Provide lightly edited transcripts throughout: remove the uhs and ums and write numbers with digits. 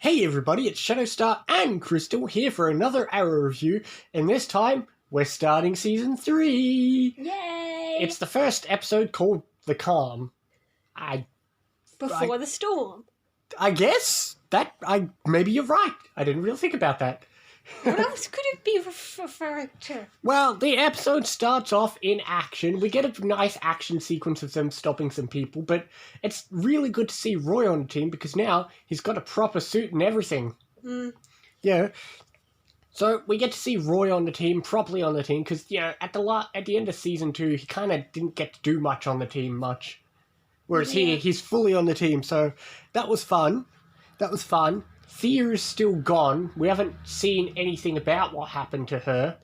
Hey everybody, it's Shadowstar and Crystal here for another Arrow review, and this time we're starting Season 3! Yay! It's the first episode called The Calm. Before the storm. I guess maybe you're right. I didn't really think about that. What else could it be referring to? Well, the episode starts off in action. We get a nice action sequence of them stopping some people, but it's really good to see Roy on the team because now he's got a proper suit and everything. Yeah. So we get to see Roy on the team, properly on the team, because at the end of Season 2, he kind of didn't get to do much on the team much. Whereas here, he's fully on the team, so that was fun. Thea is still gone. We haven't seen anything about what happened to her.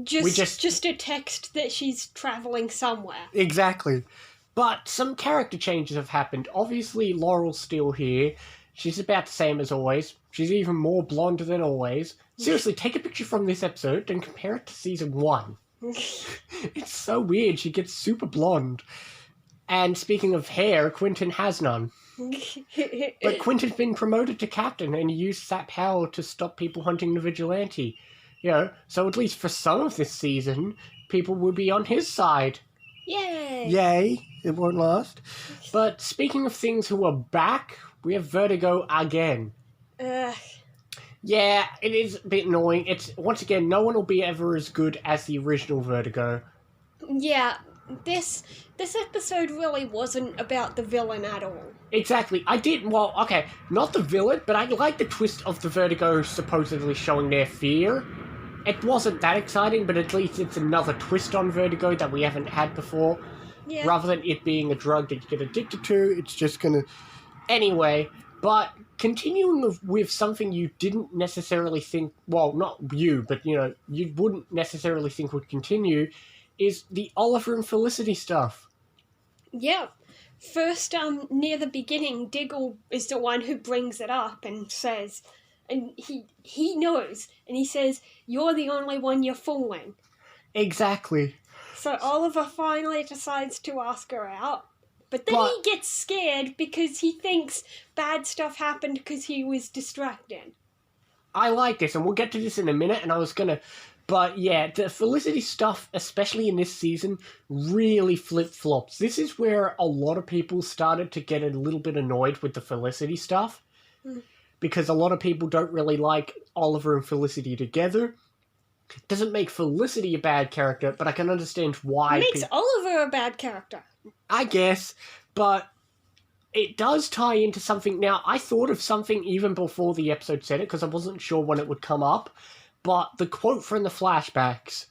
Just a text that she's travelling somewhere. Exactly. But some character changes have happened. Obviously, Laurel's still here. She's about the same as always. She's even more blonde than always. Seriously, take a picture from this episode and compare it to Season 1. It's so weird. She gets super blonde. And speaking of hair, Quentin has none. But Quentin's been promoted to captain, and he uses that power to stop people hunting the vigilante. So at least for some of this season, people will be on his side. Yay! Yay! It won't last. But speaking of things who are back, we have Vertigo again. Yeah, it is a bit annoying. It's, once again, no one will be ever as good as the original Vertigo. Yeah, this episode really wasn't about the villain at all. Exactly. Not the villain, but I like the twist of the Vertigo supposedly showing their fear. It wasn't that exciting, but at least it's another twist on Vertigo that we haven't had before. Yeah. Rather than it being a drug that you get addicted to, it's just gonna... Anyway, but continuing with something you didn't necessarily think... Well, not you, but, you wouldn't necessarily think would continue, is the Oliver and Felicity stuff. Yeah. First, near the beginning, Jiggle is the one who brings it up and says, and he knows, and he says, "You're the only one you're fooling." Exactly. So Oliver finally decides to ask her out, but then he gets scared because he thinks bad stuff happened because he was distracted. I like this, and we'll get to this in a minute, and But yeah, the Felicity stuff, especially in this season, really flip-flops. This is where a lot of people started to get a little bit annoyed with the Felicity stuff. Because a lot of people don't really like Oliver and Felicity together. Doesn't make Felicity a bad character, but I can understand why... It makes Oliver a bad character. I guess, but it does tie into something. Now, I thought of something even before the episode said it, because I wasn't sure when it would come up. But the quote from the flashbacks...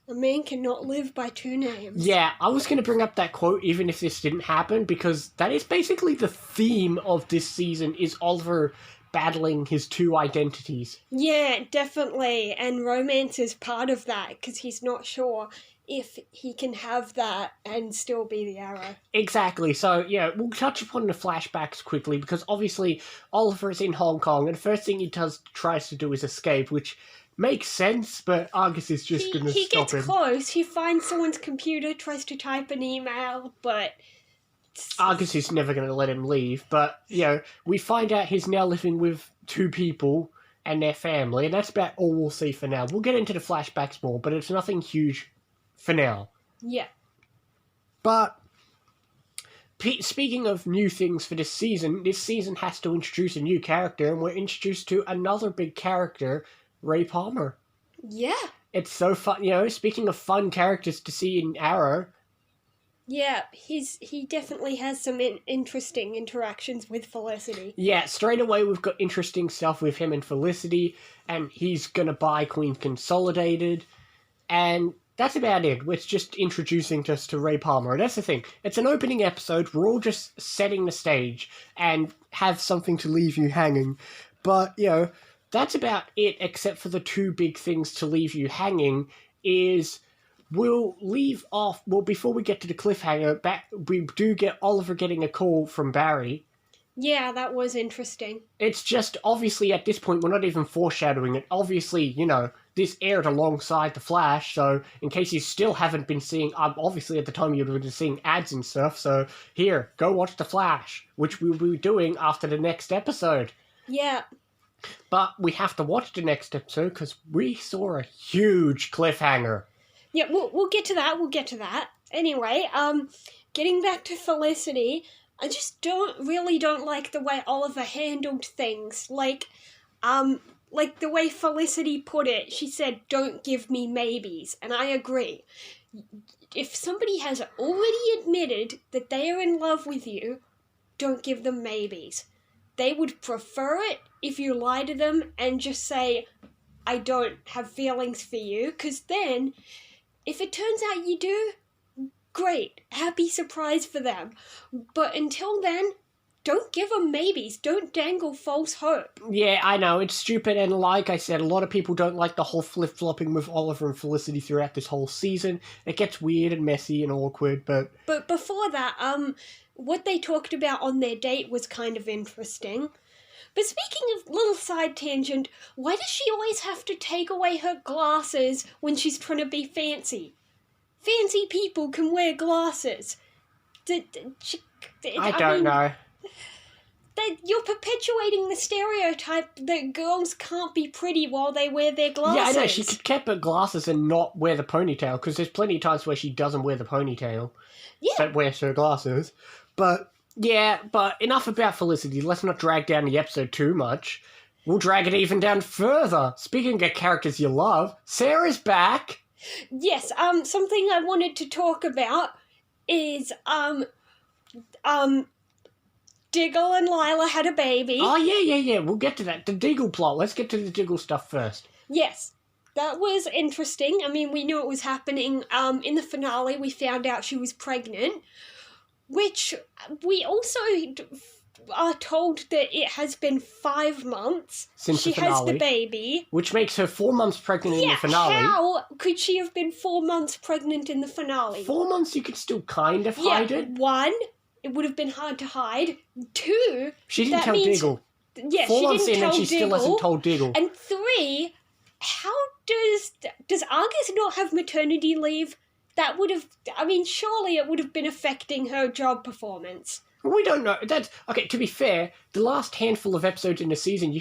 "A man cannot live by two names." Yeah, I was going to bring up that quote even if this didn't happen, because that is basically the theme of this season, is Oliver battling his two identities. Yeah, definitely. And romance is part of that, because he's not sure if he can have that and still be the Arrow. Exactly. So, we'll touch upon the flashbacks quickly, because obviously Oliver is in Hong Kong, and the first thing he tries to do is escape, which makes sense, but Argus is just going to stop him. He gets close, he finds someone's computer, tries to type an email, but... Argus is never going to let him leave, but, we find out he's now living with two people and their family, and that's about all we'll see for now. We'll get into the flashbacks more, but it's nothing huge for now. Yeah. But speaking of new things for this season has to introduce a new character, and we're introduced to another big character, Ray Palmer. Yeah. It's so fun, speaking of fun characters to see in Arrow. Yeah, he definitely has some interesting interactions with Felicity. Yeah, straight away we've got interesting stuff with him and Felicity, and he's gonna buy Queen Consolidated, and that's about it. It's just introducing us to Ray Palmer. And that's the thing. It's an opening episode. We're all just setting the stage and have something to leave you hanging. But, that's about it, except for the two big things to leave you hanging is... We'll leave off... Well, before we get to the cliffhanger, we do get Oliver getting a call from Barry. Yeah, that was interesting. It's just, obviously, at this point, we're not even foreshadowing it. Obviously, this aired alongside The Flash, so in case you still haven't been seeing... obviously, at the time, you would have been seeing ads and stuff, so here, go watch The Flash, which we'll be doing after the next episode. Yeah, But we have to watch the next episode because we saw a huge cliffhanger. Yeah, we'll get to that. We'll get to that. Anyway, getting back to Felicity, I just don't like the way Oliver handled things. Like the way Felicity put it, she said, "Don't give me maybes," and I agree. If somebody has already admitted that they are in love with you, don't give them maybes. They would prefer it if you lie to them and just say, "I don't have feelings for you," because then, if it turns out you do, great, happy surprise for them. But until then, don't give them maybes. Don't dangle false hope. Yeah, I know, it's stupid, and like I said, a lot of people don't like the whole flip-flopping with Oliver and Felicity throughout this whole season. It gets weird and messy and awkward, but... But before that, what they talked about on their date was kind of interesting. But speaking of little side tangent, why does she always have to take away her glasses when she's trying to be fancy? Fancy people can wear glasses. I don't know. You're perpetuating the stereotype that girls can't be pretty while they wear their glasses. Yeah, I know, she could keep her glasses and not wear the ponytail, because there's plenty of times where she doesn't wear the ponytail. Yeah. But wears her glasses. But, yeah, but enough about Felicity. Let's not drag down the episode too much. We'll drag it even down further. Speaking of characters you love, Sarah's back. Yes, something I wanted to talk about is, Jiggle and Lila had a baby. Oh, yeah. We'll get to that. The Jiggle plot. Let's get to the Jiggle stuff first. Yes, that was interesting. I mean, we knew it was happening. In the finale, we found out she was pregnant, which we also are told that it has been 5 months since she the finale, has the baby. Which makes her 4 months pregnant in the finale. How could she have been 4 months pregnant in the finale? 4 months, you could still kind of hide it. 1, it would have been hard to hide. 2, she didn't tell Jiggle. Yeah, 4 she months didn't in tell and she still Jiggle. hasn't told Jiggle. And 3, how does Argus not have maternity leave? That would have, I mean, surely it would have been affecting her job performance. We don't know. That's okay. To be fair, the last handful of episodes in the season, we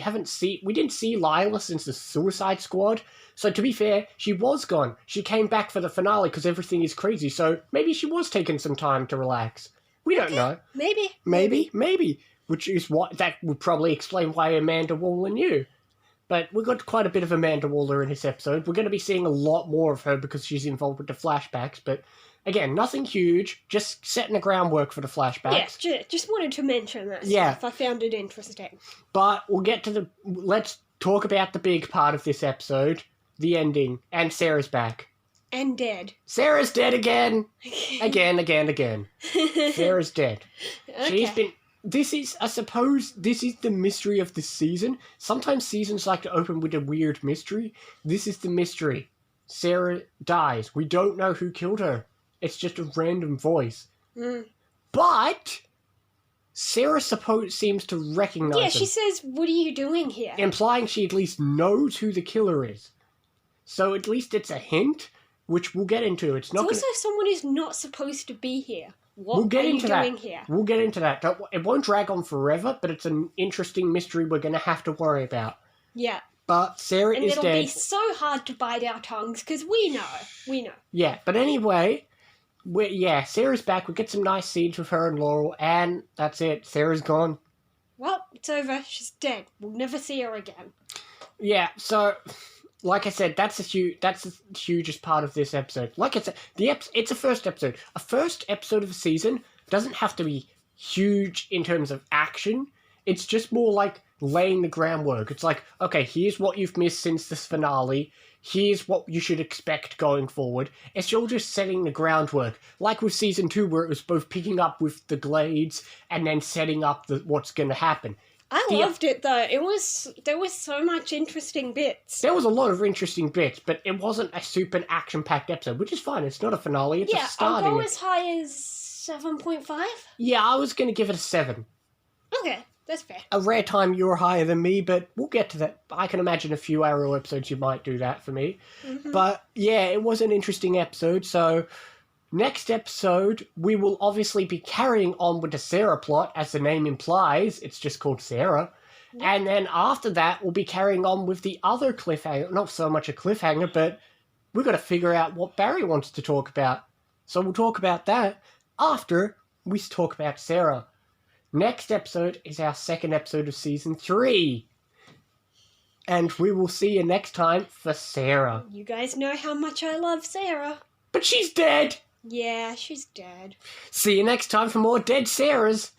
didn't see Lila since the Suicide Squad. So to be fair, she was gone. She came back for the finale because everything is crazy. So maybe she was taking some time to relax. We don't know. Maybe. Which is what that would probably explain why Amanda Waller knew. But we got quite a bit of Amanda Waller in this episode. We're going to be seeing a lot more of her because she's involved with the flashbacks. But again, nothing huge. Just setting the groundwork for the flashbacks. Yeah, just wanted to mention that Yeah. stuff. I found it interesting. But we'll get to let's talk about the big part of this episode. The ending. And Sarah's back. And dead. Sarah's dead again. Again. Sarah's dead. Okay. I suppose, this is the mystery of this season. Sometimes seasons like to open with a weird mystery. This is the mystery. Sarah dies. We don't know who killed her. It's just a random voice. But Sarah seems to recognize Yeah, him, she says, "What are you doing here?" implying she at least knows who the killer is. So at least it's a hint, which we'll get into. It's not. It's also someone who's not supposed to be here. What We'll get are into you that. doing here? We'll get into that. It won't drag on forever, but it's an interesting mystery we're going to have to worry about. Yeah. But Sarah And is it'll dead. be so hard to bite our tongues, because we know. Yeah, but anyway, Sarah's back. We get some nice scenes with her and Laurel, and that's it. Sarah's gone. Well, it's over. She's dead. We'll never see her again. Yeah, so, like I said, that's the hugest part of this episode. Like I said, it's a first episode. A first episode of a season doesn't have to be huge in terms of action. It's just more like laying the groundwork. It's like, okay, here's what you've missed since this finale. Here's what you should expect going forward. It's all just setting the groundwork. Like with Season 2, where it was both picking up with the Glades and then setting up what's going to happen. I loved it, though. There was so much interesting bits. There was a lot of interesting bits, but it wasn't a super action-packed episode, which is fine. It's not a finale. It's a starting. I'll go as high as 7.5. Yeah, I was going to give it a 7. Okay, that's fair. A rare time you're higher than me, but we'll get to that. I can imagine a few Arrow episodes you might do that for me. Mm-hmm. But yeah, it was an interesting episode, so next episode, we will obviously be carrying on with the Sarah plot, as the name implies. It's just called Sarah. And then after that, we'll be carrying on with the other cliffhanger. Not so much a cliffhanger, but we've got to figure out what Barry wants to talk about. So we'll talk about that after we talk about Sara. Next episode is our second episode of season 3. And we will see you next time for Sara. You guys know how much I love Sara. But she's dead! Yeah, she's dead. See you next time for more Dead Saras.